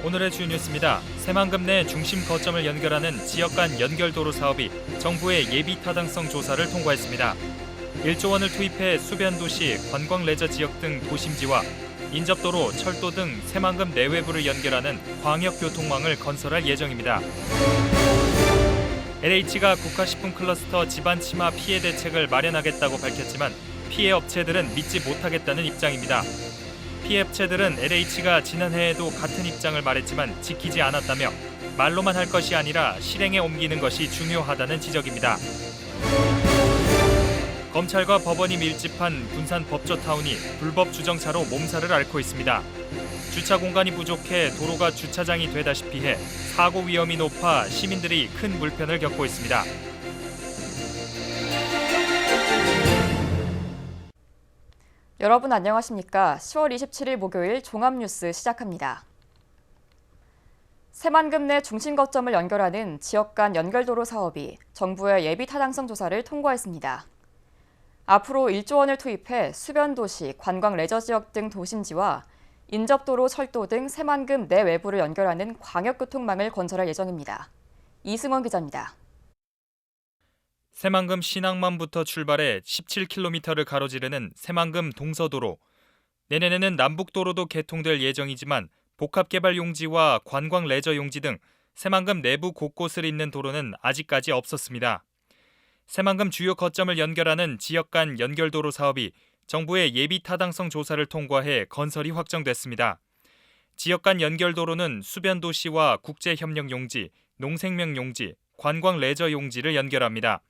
오늘의 주요 뉴스입니다. 새만금 내 중심 거점을 연결하는 지역 간 연결도로 사업이 정부의 예비 타당성 조사를 통과했습니다. 1조 원을 투입해 수변도시, 관광 레저 지역 등 도심지와 인접도로, 철도 등 새만금 내외부를 연결하는 광역교통망을 건설할 예정입니다. LH가 국가식품 클러스터 집안 침하 피해 대책을 마련하겠다고 밝혔지만 피해 업체들은 믿지 못하겠다는 입장입니다. 피해 업체들은 LH가 지난해에도 같은 입장을 말했지만 지키지 않았다며 말로만 할 것이 아니라 실행에 옮기는 것이 중요하다는 지적입니다. 검찰과 법원이 밀집한 군산 법조타운이 불법 주정차로 몸살을 앓고 있습니다. 주차 공간이 부족해 도로가 주차장이 되다시피 해 사고 위험이 높아 시민들이 큰 불편을 겪고 있습니다. 여러분 안녕하십니까? 10월 27일 목요일 종합뉴스 시작합니다. 새만금 내 중심 거점을 연결하는 지역 간 연결도로 사업이 정부의 예비 타당성 조사를 통과했습니다. 앞으로 1조 원을 투입해 수변도시, 관광 레저 지역 등 도심지와 인접도로, 철도 등 새만금 내외부를 연결하는 광역교통망을 건설할 예정입니다. 이승원 기자입니다. 새만금 신항만부터 출발해 17km를 가로지르는 새만금 동서도로. 내년에는 남북도로도 개통될 예정이지만 복합개발 용지와 관광 레저 용지 등 새만금 내부 곳곳을 잇는 도로는 아직까지 없었습니다. 새만금 주요 거점을 연결하는 지역 간 연결도로 사업이 정부의 예비 타당성 조사를 통과해 건설이 확정됐습니다. 지역 간 연결도로는 수변도시와 국제협력 용지, 농생명 용지, 관광 레저 용지를 연결합니다.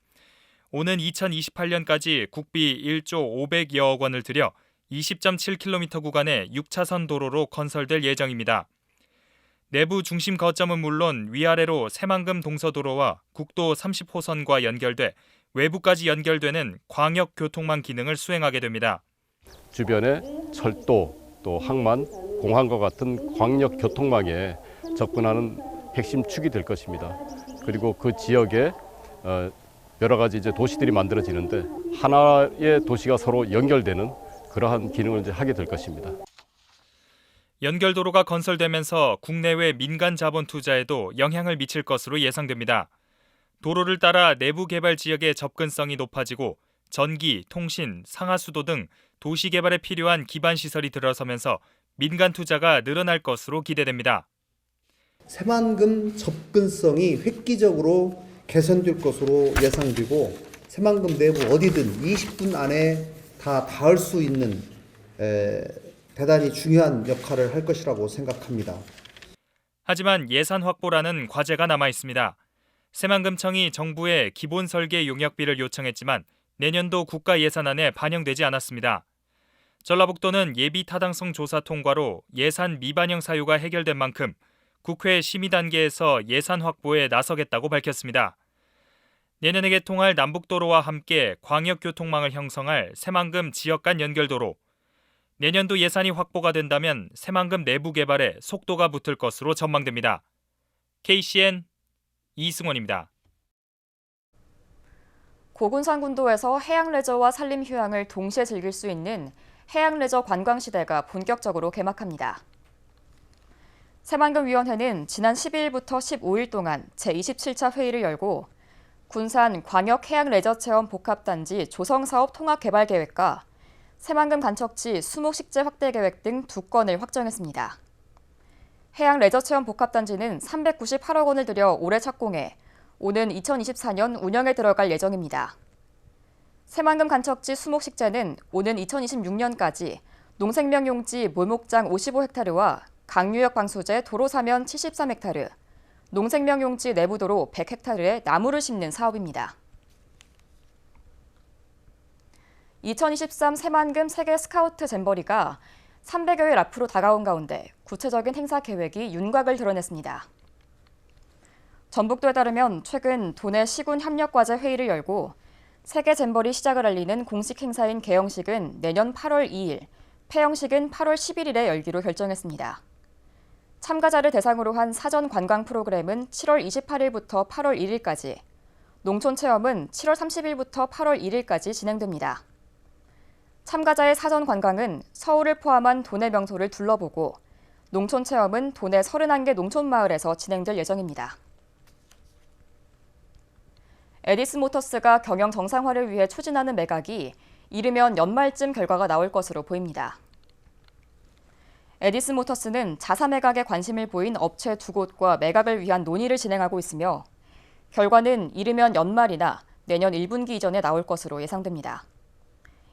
오는 2028년까지 국비 1조 500여억 원을 들여 20.7km 구간의 6차선 도로로 건설될 예정입니다. 내부 중심 거점은 물론 위아래로 새만금 동서도로와 국도 30호선과 연결돼 외부까지 연결되는 광역교통망 기능을 수행하게 됩니다. 주변에 철도, 또 항만, 공항과 같은 광역교통망에 접근하는 핵심 축이 될 것입니다. 그리고 그 지역에 여러 가지 이제 도시들이 만들어지는데 하나의 도시가 서로 연결되는 그러한 기능을 이제 하게 될 것입니다. 연결도로가 건설되면서 국내외 민간 자본 투자에도 영향을 미칠 것으로 예상됩니다. 도로를 따라 내부 개발 지역의 접근성이 높아지고 전기, 통신, 상하수도 등 도시 개발에 필요한 기반 시설이 들어서면서 민간 투자가 늘어날 것으로 기대됩니다. 새만금 접근성이 획기적으로 개선될 것으로 예상되고 새만금 내부 어디든 20분 안에 다 닿을 수 있는 대단히 중요한 역할을 할 것이라고 생각합니다. 하지만 예산 확보라는 과제가 남아 있습니다. 새만금청이 정부에 기본 설계 용역비를 요청했지만 내년도 국가 예산안에 반영되지 않았습니다. 전라북도는 예비 타당성 조사 통과로 예산 미반영 사유가 해결된 만큼 국회 심의 단계에서 예산 확보에 나서겠다고 밝혔습니다. 내년에 개통할 남북도로와 함께 광역교통망을 형성할 새만금 지역 간 연결도로. 내년도 예산이 확보가 된다면 새만금 내부 개발에 속도가 붙을 것으로 전망됩니다. KCN 이승원입니다. 고군산군도에서 해양레저와 산림휴양을 동시에 즐길 수 있는 해양레저 관광시대가 본격적으로 개막합니다. 새만금위원회는 지난 12일부터 15일 동안 제27차 회의를 열고 군산 광역해양레저체험 복합단지 조성사업 통합개발계획과 새만금 간척지 수목식재 확대계획 등 2건을 확정했습니다. 해양레저체험 복합단지는 398억 원을 들여 올해 착공해 오는 2024년 운영에 들어갈 예정입니다. 새만금 간척지 수목식재는 오는 2026년까지 농생명용지 몰목장 55헥타르와 강유역 방수제 도로사면 73헥타르, 농생명용지 내부도로 100헥타르에 나무를 심는 사업입니다. 2023 새만금 세계 스카우트 잼버리가 300여일 앞으로 다가온 가운데 구체적인 행사 계획이 윤곽을 드러냈습니다. 전북도에 따르면 최근 도내 시군 협력과제 회의를 열고 세계 잼버리 시작을 알리는 공식 행사인 개영식은 내년 8월 2일, 폐영식은 8월 11일에 열기로 결정했습니다. 참가자를 대상으로 한 사전 관광 프로그램은 7월 28일부터 8월 1일까지, 농촌 체험은 7월 30일부터 8월 1일까지 진행됩니다. 참가자의 사전 관광은 서울을 포함한 도내 명소를 둘러보고 농촌 체험은 도내 31개 농촌 마을에서 진행될 예정입니다. 에디슨모터스가 경영 정상화를 위해 추진하는 매각이 이르면 연말쯤 결과가 나올 것으로 보입니다. 에디슨모터스는 자사 매각에 관심을 보인 업체 2곳과 매각을 위한 논의를 진행하고 있으며 결과는 이르면 연말이나 내년 1분기 이전에 나올 것으로 예상됩니다.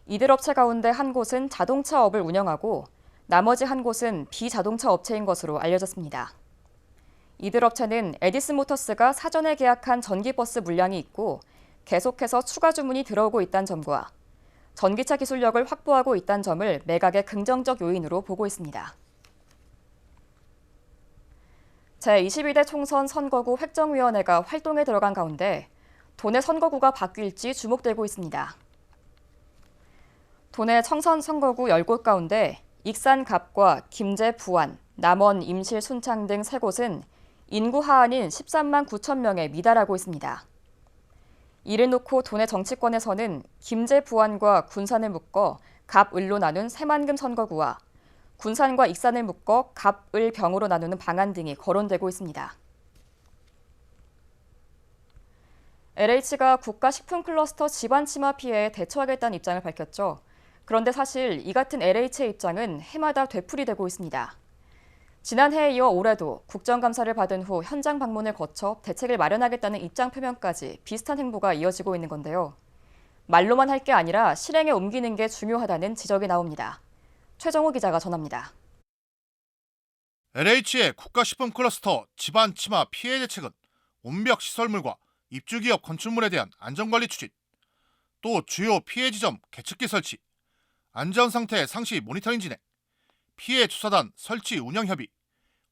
이들 업체 가운데 한 곳은 자동차업을 운영하고 나머지 한 곳은 비자동차 업체인 것으로 알려졌습니다. 이들 업체는 에디슨모터스가 사전에 계약한 전기버스 물량이 있고 계속해서 추가 주문이 들어오고 있다는 점과 전기차 기술력을 확보하고 있다는 점을 매각의 긍정적 요인으로 보고 있습니다. 제22대 총선 선거구 획정위원회가 활동에 들어간 가운데 도내 선거구가 바뀔지 주목되고 있습니다. 도내 청선 선거구 10곳 가운데 익산 갑과 김제 부안, 남원 임실 순창 등 3곳은 인구 하한인 13만 9천 명에 미달하고 있습니다. 이를 놓고 도내 정치권에서는 김제 부안과 군산을 묶어 갑을로 나눈 새만금 선거구와 군산과 익산을 묶어 갑을 병으로 나누는 방안 등이 거론되고 있습니다. LH가 국가식품클러스터 집안 침하 피해에 대처하겠다는 입장을 밝혔죠. 그런데 사실 이 같은 LH의 입장은 해마다 되풀이되고 있습니다. 지난해에 이어 올해도 국정감사를 받은 후 현장 방문을 거쳐 대책을 마련하겠다는 입장 표명까지 비슷한 행보가 이어지고 있는 건데요. 말로만 할 게 아니라 실행에 옮기는 게 중요하다는 지적이 나옵니다. 최정호 기자가 전합니다. LH의 국가식품클러스터 집안 침하 피해 대책은 온벽 시설물과 입주기업 건축물에 대한 안전관리 추진, 또 주요 피해 지점 계측기 설치, 안전상태 상시 모니터링 진행, 피해 조사단 설치 운영 협의,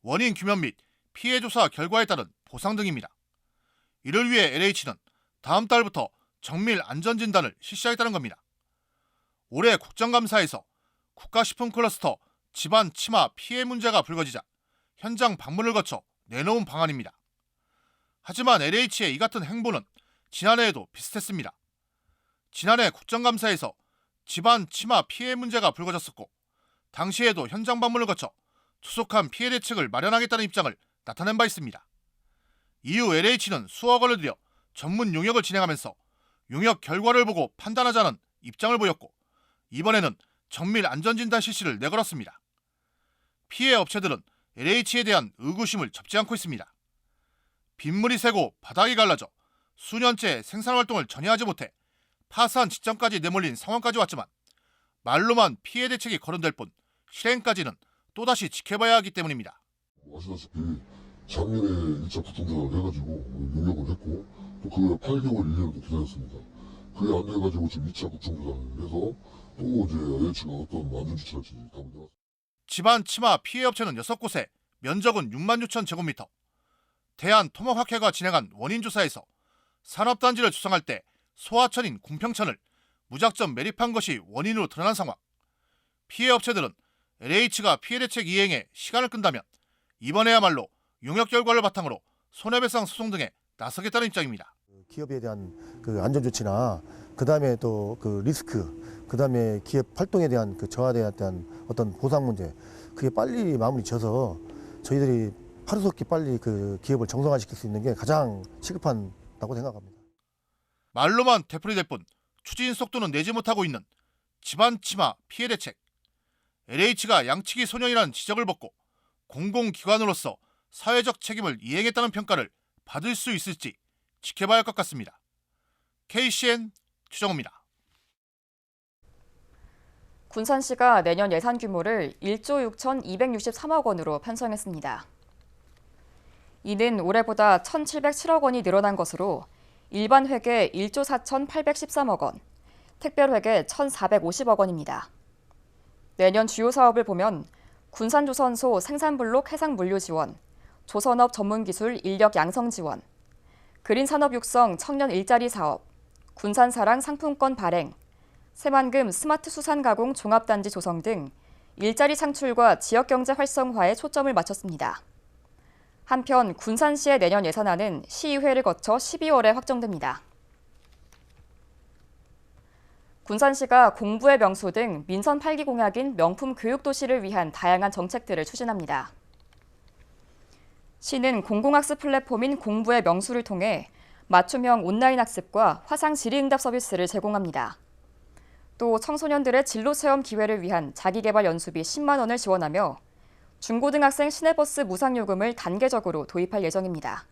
원인 규명 및 피해 조사 결과에 따른 보상 등입니다. 이를 위해 LH는 다음 달부터 정밀 안전진단을 실시하겠다는 겁니다. 올해 국정감사에서 국가식품클러스터 집안 침하 피해 문제가 불거지자 현장 방문을 거쳐 내놓은 방안입니다. 하지만 LH의 이 같은 행보는 지난해에도 비슷했습니다. 지난해 국정감사에서 집안 침하 피해 문제가 불거졌었고 당시에도 현장 방문을 거쳐 조속한 피해 대책을 마련하겠다는 입장을 나타낸 바 있습니다. 이후 LH는 수억 원을 들여 전문 용역을 진행하면서 용역 결과를 보고 판단하자는 입장을 보였고 이번에는 정밀 안전진단 실시를 내걸었습니다. 피해 업체들은 LH에 대한 의구심을 접지 않고 있습니다. 빗물이 새고 바닥이 갈라져 수년째 생산활동을 전혀 하지 못해 파산 직전까지 내몰린 상황까지 왔지만 말로만 피해 대책이 거론될 뿐 실행까지는 또다시 지켜봐야 하기 때문입니다. 아시다시피 작년에 1차 국정조사를 해가지고 용역을 했고 또 그 8개월 1년을 기다렸습니다. 그게 안 돼가지고 지금 2차 국정조사를 해서 또 이제 LH가 어떤 안전조치를 할지 답을 내놨습니다. 집안 침하 피해 업체는 6곳에 면적은 6만 6천 제곱미터. 대한 토목학회가 진행한 원인조사에서 산업단지를 조성할 때 소하천인 궁평천을 무작정 매립한 것이 원인으로 드러난 상황. 피해 업체들은 LH가 피해 대책 이행에 시간을 끈다면 이번에야말로 용역 결과를 바탕으로 손해배상 소송 등에 나서겠다는 입장입니다. 기업에 대한 그 안전조치나 그다음에 또 그 리스크, 그다음에 기업 활동에 대한 그 저하에 대한 어떤 보상 문제, 그게 빨리 마무리 져서 저희들이 하루속히 빨리 그 기업을 정상화시킬 수 있는 게 가장 시급하다고 생각합니다. 말로만 되풀이될 뿐 추진 속도는 내지 못하고 있는 집안 침하 피해 대책. LH가 양치기 소년이라는 지적을 받고 공공기관으로서 사회적 책임을 이행했다는 평가를 받을 수 있을지 지켜봐야 할 것 같습니다. KCN 최정호입니다. 군산시가 내년 예산 규모를 1조 6,263억 원으로 편성했습니다. 이는 올해보다 1,707억 원이 늘어난 것으로 일반 회계 1조 4,813억 원, 특별회계 1,450억 원입니다. 내년 주요 사업을 보면 군산조선소 생산블록 해상물류 지원, 조선업 전문기술 인력 양성 지원, 그린산업 육성 청년 일자리 사업, 군산사랑 상품권 발행, 새만금 스마트 수산 가공 종합단지 조성 등 일자리 창출과 지역경제 활성화에 초점을 맞췄습니다. 한편 군산시의 내년 예산안은 시의회를 거쳐 12월에 확정됩니다. 군산시가 공부의 명소 등 민선 8기 공약인 명품 교육도시를 위한 다양한 정책들을 추진합니다. 시는 공공학습 플랫폼인 공부의 명수를 통해 맞춤형 온라인 학습과 화상 질의응답 서비스를 제공합니다. 또 청소년들의 진로 체험 기회를 위한 자기개발 연수비 10만 원을 지원하며 중고등학생 시내버스 무상요금을 단계적으로 도입할 예정입니다.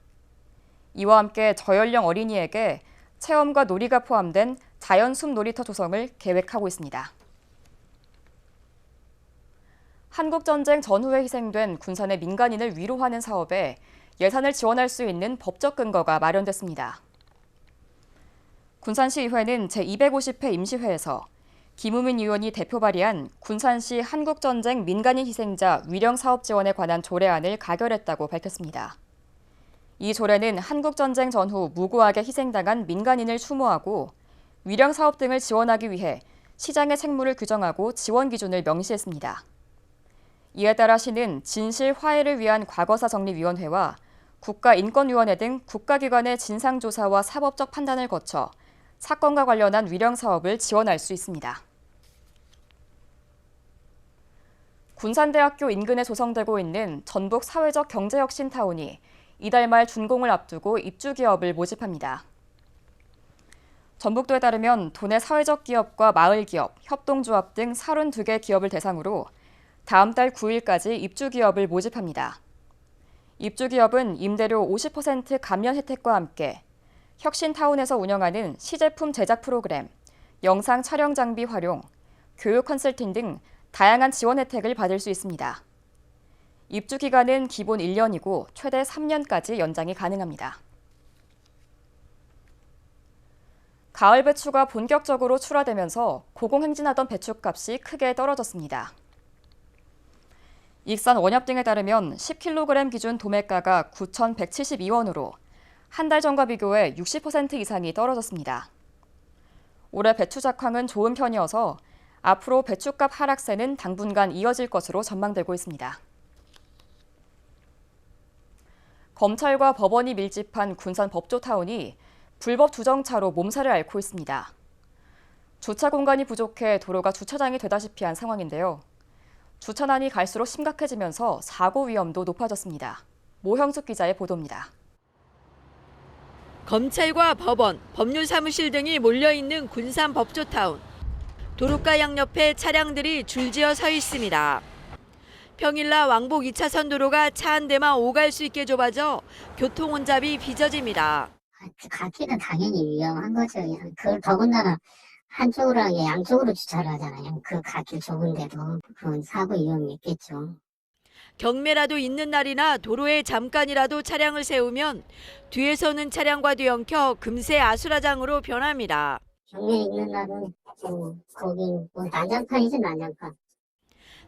이와 함께 저연령 어린이에게 체험과 놀이가 포함된 자연숲 놀이터 조성을 계획하고 있습니다. 한국전쟁 전후에 희생된 군산의 민간인을 위로하는 사업에 예산을 지원할 수 있는 법적 근거가 마련됐습니다. 군산시의회는 제250회 임시회에서 김우민 의원이 대표 발의한 군산시 한국전쟁 민간인 희생자 위령 사업 지원에 관한 조례안을 가결했다고 밝혔습니다. 이 조례는 한국전쟁 전후 무고하게 희생당한 민간인을 추모하고 위령 사업 등을 지원하기 위해 시장의 책무를 규정하고 지원 기준을 명시했습니다. 이에 따라 시는 진실 화해를 위한 과거사정리위원회와 국가인권위원회 등 국가기관의 진상조사와 사법적 판단을 거쳐 사건과 관련한 위령 사업을 지원할 수 있습니다. 군산대학교 인근에 조성되고 있는 전북 사회적 경제혁신타운이 이달 말 준공을 앞두고 입주기업을 모집합니다. 전북도에 따르면 도내 사회적 기업과 마을기업, 협동조합 등 32개 기업을 대상으로 다음 달 9일까지 입주기업을 모집합니다. 입주기업은 임대료 50% 감면 혜택과 함께 혁신타운에서 운영하는 시제품 제작 프로그램, 영상 촬영 장비 활용, 교육 컨설팅 등 다양한 지원 혜택을 받을 수 있습니다. 입주 기간은 기본 1년이고 최대 3년까지 연장이 가능합니다. 가을 배추가 본격적으로 출하되면서 고공행진하던 배추값이 크게 떨어졌습니다. 익산 원협 등에 따르면 10kg 기준 도매가가 9,172원으로 한 달 전과 비교해 60% 이상이 떨어졌습니다. 올해 배추 작황은 좋은 편이어서 앞으로 배추값 하락세는 당분간 이어질 것으로 전망되고 있습니다. 검찰과 법원이 밀집한 군산 법조타운이 불법 주정차로 몸살을 앓고 있습니다. 주차 공간이 부족해 도로가 주차장이 되다시피 한 상황인데요. 주차난이 갈수록 심각해지면서 사고 위험도 높아졌습니다. 모형숙 기자의 보도입니다. 검찰과 법원, 법률사무실 등이 몰려있는 군산 법조타운. 도로가 양옆에 차량들이 줄지어 서 있습니다. 평일날 왕복 2차선 도로가 차 한 대만 오갈 수 있게 좁아져 교통 혼잡이 빚어집니다. 갓길은 당연히 위험한 거죠. 그걸 더군다나 한쪽으로 하게 양쪽으로 주차를 하잖아요. 그 갓길 좁은데도 그건 사고 위험이 있겠죠. 경매라도 있는 날이나 도로에 잠깐이라도 차량을 세우면 뒤에서 오는 차량과 뒤엉켜 금세 아수라장으로 변합니다. 경매 있는 날은 거기 난장판이지 난장판.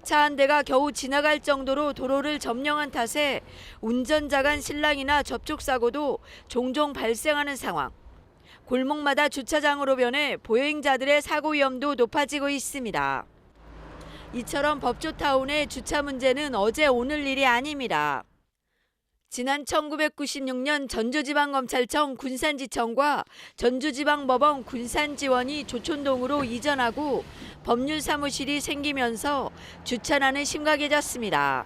차 한 대가 겨우 지나갈 정도로 도로를 점령한 탓에 운전자 간 실랑이나 접촉사고도 종종 발생하는 상황. 골목마다 주차장으로 변해 보행자들의 사고 위험도 높아지고 있습니다. 이처럼 법조타운의 주차 문제는 어제 오늘 일이 아닙니다. 지난 1996년 전주지방검찰청 군산지청과 전주지방법원 군산지원이 조촌동으로 이전하고 법률사무실이 생기면서 주차난은 심각해졌습니다.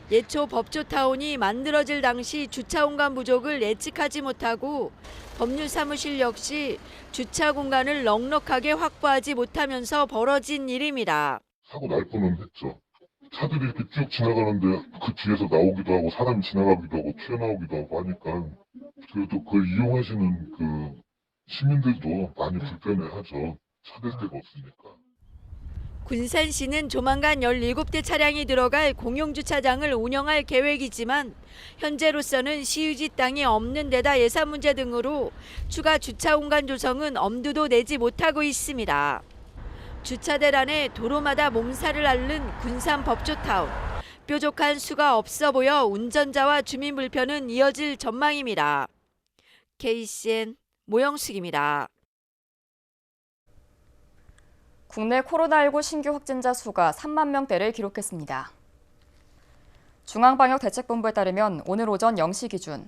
예초 법조타운이 만들어질 당시 주차 공간 부족을 예측하지 못하고 법률사무실 역시 주차 공간을 넉넉하게 확보하지 못하면서 벌어진 일입니다. 사고 날 뻔은 했죠. 차들이 이렇게 쭉 지나가는데 그 뒤에서 나오기도 하고 사람이 지나가기도 하고 튀어나오기도 하고 하니까 그래도 그걸 이용하시는 그 시민들도 많이 불편해하죠. 찾을 데가 없으니까. 군산시는 조만간 17대 차량이 들어갈 공용주차장을 운영할 계획이지만 현재로서는 시유지 땅이 없는 데다 예산 문제 등으로 추가 주차 공간 조성은 엄두도 내지 못하고 있습니다. 주차 대란에 도로마다 몸살을 앓는 군산 법조타운. 뾰족한 수가 없어 보여 운전자와 주민 불편은 이어질 전망입니다. KCN 모영숙입니다. 국내 코로나19 신규 확진자 수가 3만 명대를 기록했습니다. 중앙방역대책본부에 따르면 오늘 오전 0시 기준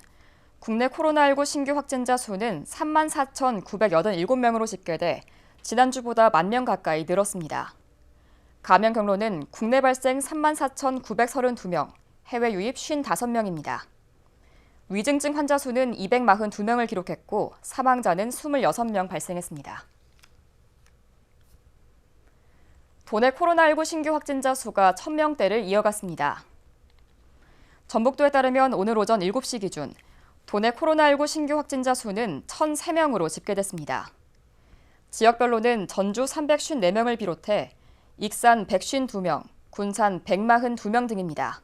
국내 코로나19 신규 확진자 수는 3만 4,987명으로 집계돼 지난주보다 1만 명 가까이 늘었습니다. 감염 경로는 국내 발생 3만 4,932명, 해외 유입 55명입니다. 위중증 환자 수는 242명을 기록했고 사망자는 26명 발생했습니다. 도내 코로나19 신규 확진자 수가 1000명대를 이어갔습니다. 전북도에 따르면 오늘 오전 7시 기준 도내 코로나19 신규 확진자 수는 1003명으로 집계됐습니다. 지역별로는 전주 354명을 비롯해 익산 152명, 군산 142명 등입니다.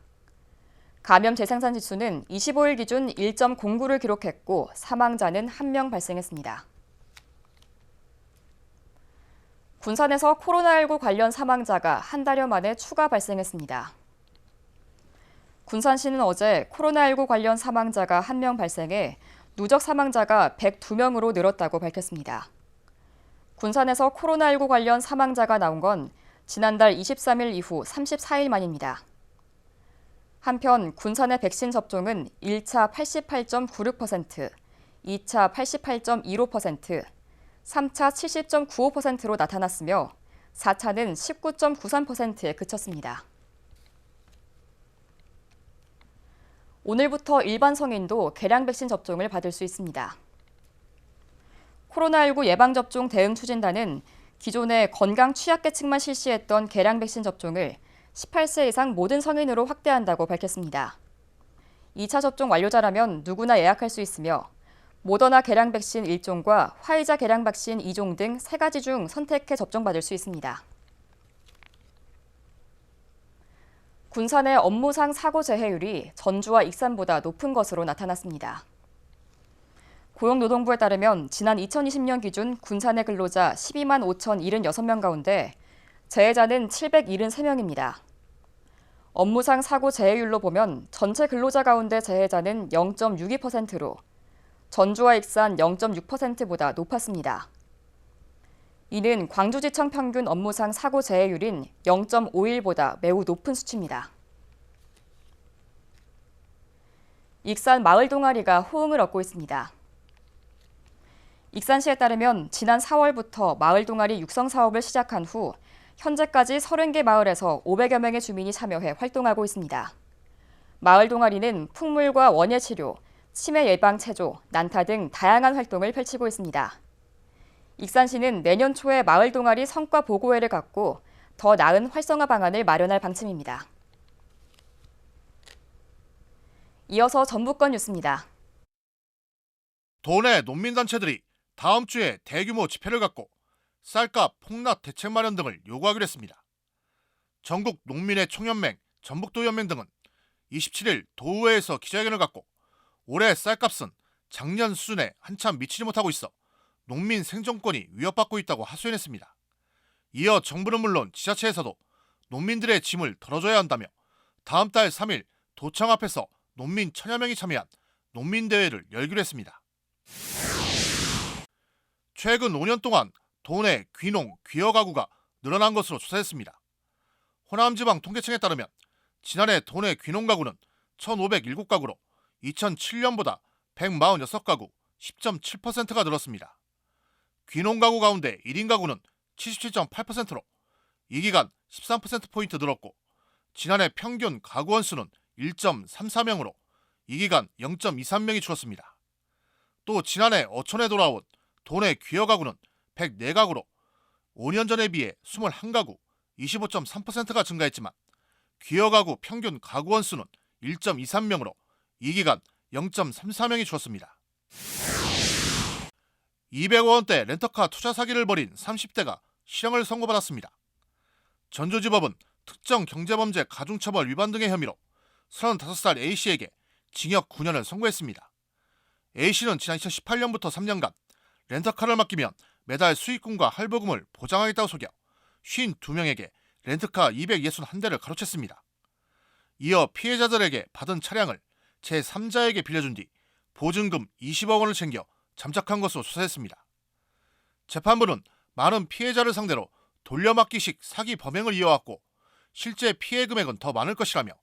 감염 재생산 지수는 25일 기준 1.09를 기록했고 사망자는 1명 발생했습니다. 군산에서 코로나19 관련 사망자가 한 달여 만에 추가 발생했습니다. 군산시는 어제 코로나19 관련 사망자가 1명 발생해 누적 사망자가 102명으로 늘었다고 밝혔습니다. 군산에서 코로나19 관련 사망자가 나온 건 지난달 23일 이후 34일 만입니다. 한편 군산의 백신 접종은 1차 88.96%, 2차 88.15%, 3차 70.95%로 나타났으며 4차는 19.93%에 그쳤습니다. 오늘부터 일반 성인도 계량 백신 접종을 받을 수 있습니다. 코로나19 예방접종 대응추진단은 기존에 건강 취약계층만 실시했던 계량 백신 접종을 18세 이상 모든 성인으로 확대한다고 밝혔습니다. 2차 접종 완료자라면 누구나 예약할 수 있으며 모더나 계량 백신 1종과 화이자 계량 백신 2종 등 3가지 중 선택해 접종받을 수 있습니다. 군산의 업무상 사고 재해율이 전주와 익산보다 높은 것으로 나타났습니다. 고용노동부에 따르면 지난 2020년 기준 군산의 근로자 12만 5,076명 가운데 재해자는 773명입니다. 업무상 사고 재해율로 보면 전체 근로자 가운데 재해자는 0.62%로 전주와 익산 0.6%보다 높았습니다. 이는 광주지청 평균 업무상 사고 재해율인 0.51보다 매우 높은 수치입니다. 익산 마을 동아리가 호응을 얻고 있습니다. 익산시에 따르면 지난 4월부터 마을 동아리 육성 사업을 시작한 후 현재까지 30개 마을에서 500여 명의 주민이 참여해 활동하고 있습니다. 마을 동아리는 풍물과 원예 치료, 치매 예방 체조, 난타 등 다양한 활동을 펼치고 있습니다. 익산시는 내년 초에 마을 동아리 성과 보고회를 갖고 더 나은 활성화 방안을 마련할 방침입니다. 이어서 전북권 뉴스입니다. 도내 농민단체들이 다음 주에 대규모 집회를 갖고 쌀값 폭락 대책 마련 등을 요구하기로 했습니다. 전국 농민의 총연맹, 전북도연맹 등은 27일 도의회에서 기자회견을 갖고 올해 쌀값은 작년 수준에 한참 미치지 못하고 있어 농민 생존권이 위협받고 있다고 하소연했습니다. 이어 정부는 물론 지자체에서도 농민들의 짐을 덜어줘야 한다며 다음 달 3일 도청 앞에서 농민 1000여 명이 참여한 농민대회를 열기로 했습니다. 최근 5년 동안 도내 귀농, 귀여 가구가 늘어난 것으로 조사했습니다. 호남지방 통계청에 따르면 지난해 도내 귀농 가구는 1,507가구로 2007년보다 146가구, 10.7%가 늘었습니다. 귀농 가구 가운데 1인 가구는 77.8%로 이 기간 13%포인트 늘었고 지난해 평균 가구 원수는 1.34명으로 이 기간 0.23명이 줄었습니다. 또 지난해 어촌에 돌아온 도내 귀여 가구는 104가구로 5년 전에 비해 21가구, 25.3%가 증가했지만 귀여 가구 평균 가구 원수는 1.23명으로 이 기간 0.34명이 줄었습니다. 200억 원대 렌터카 투자 사기를 벌인 30대가 실형을 선고받았습니다. 전주지법은 특정 경제범죄 가중처벌 위반 등의 혐의로 35살 A씨에게 징역 9년을 선고했습니다. A씨는 지난 2018년부터 3년간 렌터카를 맡기면 매달 수익금과 할부금을 보장하겠다고 속여 52명에게 렌트카 261대를 가로챘습니다. 이어 피해자들에게 받은 차량을 제3자에게 빌려준 뒤 보증금 20억 원을 챙겨 잠적한 것으로 조사했습니다. 재판부는 많은 피해자를 상대로 돌려막기식 사기 범행을 이어왔고 실제 피해 금액은 더 많을 것이라며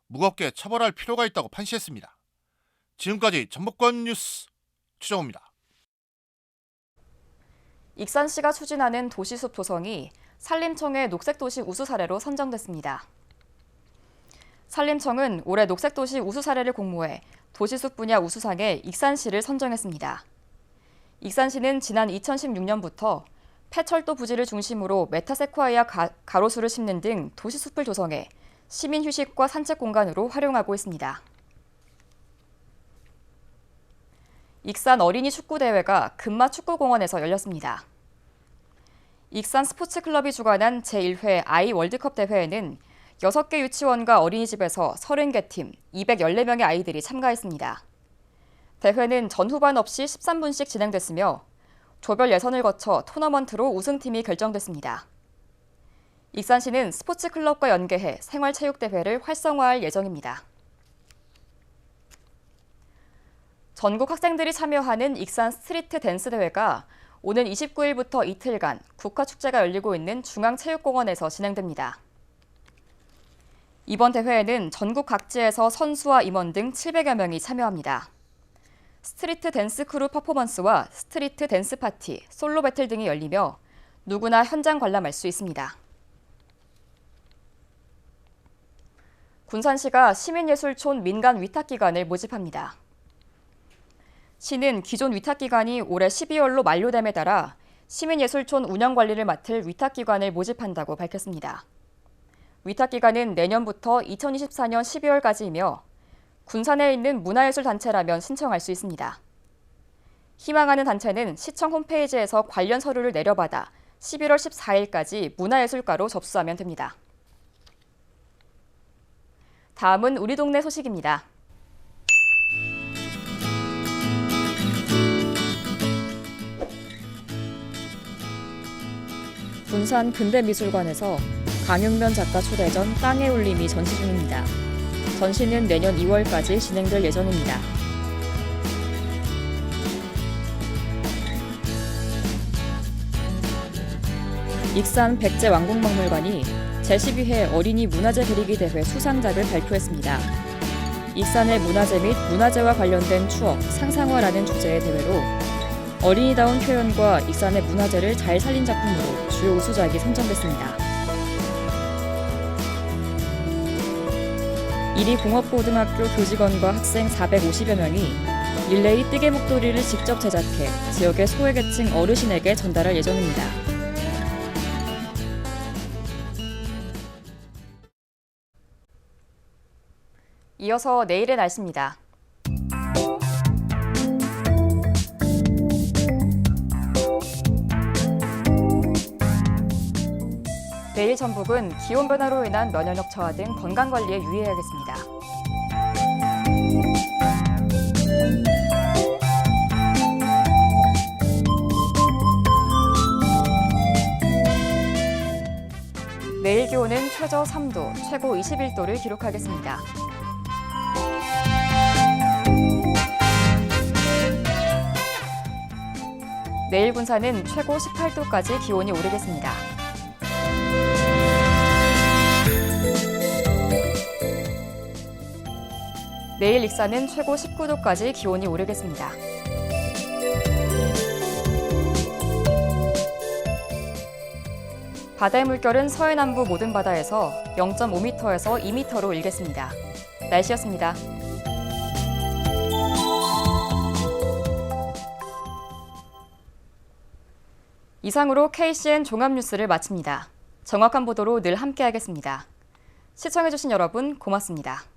무겁게 처벌할 필요가 있다고 판시했습니다. 지금까지 전북권 뉴스 최정호입니다. 익산시가 추진하는 도시숲 조성이 산림청의 녹색도시 우수 사례로 선정됐습니다. 산림청은 올해 녹색도시 우수 사례를 공모해 도시숲 분야 우수상에 익산시를 선정했습니다. 익산시는 지난 2016년부터 폐철도 부지를 중심으로 메타세콰이아 가로수를 심는 등 도시숲을 조성해 시민 휴식과 산책 공간으로 활용하고 있습니다. 익산 어린이 축구대회가 금마 축구공원에서 열렸습니다. 익산 스포츠클럽이 주관한 제1회 아이 월드컵 대회에는 6개 유치원과 어린이집에서 30개 팀, 214명의 아이들이 참가했습니다. 대회는 전후반 없이 13분씩 진행됐으며 조별 예선을 거쳐 토너먼트로 우승팀이 결정됐습니다. 익산시는 스포츠클럽과 연계해 생활체육대회를 활성화할 예정입니다. 전국 학생들이 참여하는 익산 스트리트 댄스 대회가 오는 29일부터 이틀간 국화축제가 열리고 있는 중앙체육공원에서 진행됩니다. 이번 대회에는 전국 각지에서 선수와 임원 등 700여 명이 참여합니다. 스트리트 댄스 크루 퍼포먼스와 스트리트 댄스 파티, 솔로 배틀 등이 열리며 누구나 현장 관람할 수 있습니다. 군산시가 시민예술촌 민간 위탁기관을 모집합니다. 시는 기존 위탁기관이 올해 12월로 만료됨에 따라 시민예술촌 운영관리를 맡을 위탁기관을 모집한다고 밝혔습니다. 위탁기관은 내년부터 2024년 12월까지이며 군산에 있는 문화예술단체라면 신청할 수 있습니다. 희망하는 단체는 시청 홈페이지에서 관련 서류를 내려받아 11월 14일까지 문화예술가로 접수하면 됩니다. 다음은 우리 동네 소식입니다. 군산 근대미술관에서 강윤면 작가 초대전 땅의 울림이 전시 중입니다. 전시는 내년 2월까지 진행될 예정입니다. 익산 백제왕국박물관이 제12회 어린이 문화재 그리기 대회 수상작을 발표했습니다. 익산의 문화재 및 문화재와 관련된 추억, 상상화라는 주제의 대회로 어린이다운 표현과 익산의 문화재를 잘 살린 작품으로 주요 우수작이 선정됐습니다. 이리공업고등학교 교직원과 학생 450여 명이 릴레이 뜨개 목도리를 직접 제작해 지역의 소외계층 어르신에게 전달할 예정입니다. 이어서 내일의 날씨입니다. 내일 전북은 기온 변화로 인한 면역력 저하 등 건강관리에 유의해야겠습니다. 내일 기온은 최저 3도, 최고 21도를 기록하겠습니다. 내일 군산은 최고 18도까지 기온이 오르겠습니다. 내일 익산은 최고 19도까지 기온이 오르겠습니다. 바다의 물결은 서해남부 모든 바다에서 0.5m에서 2m로 일겠습니다. 날씨였습니다. 이상으로 KCN 종합뉴스를 마칩니다. 정확한 보도로 늘 함께하겠습니다. 시청해주신 여러분 고맙습니다.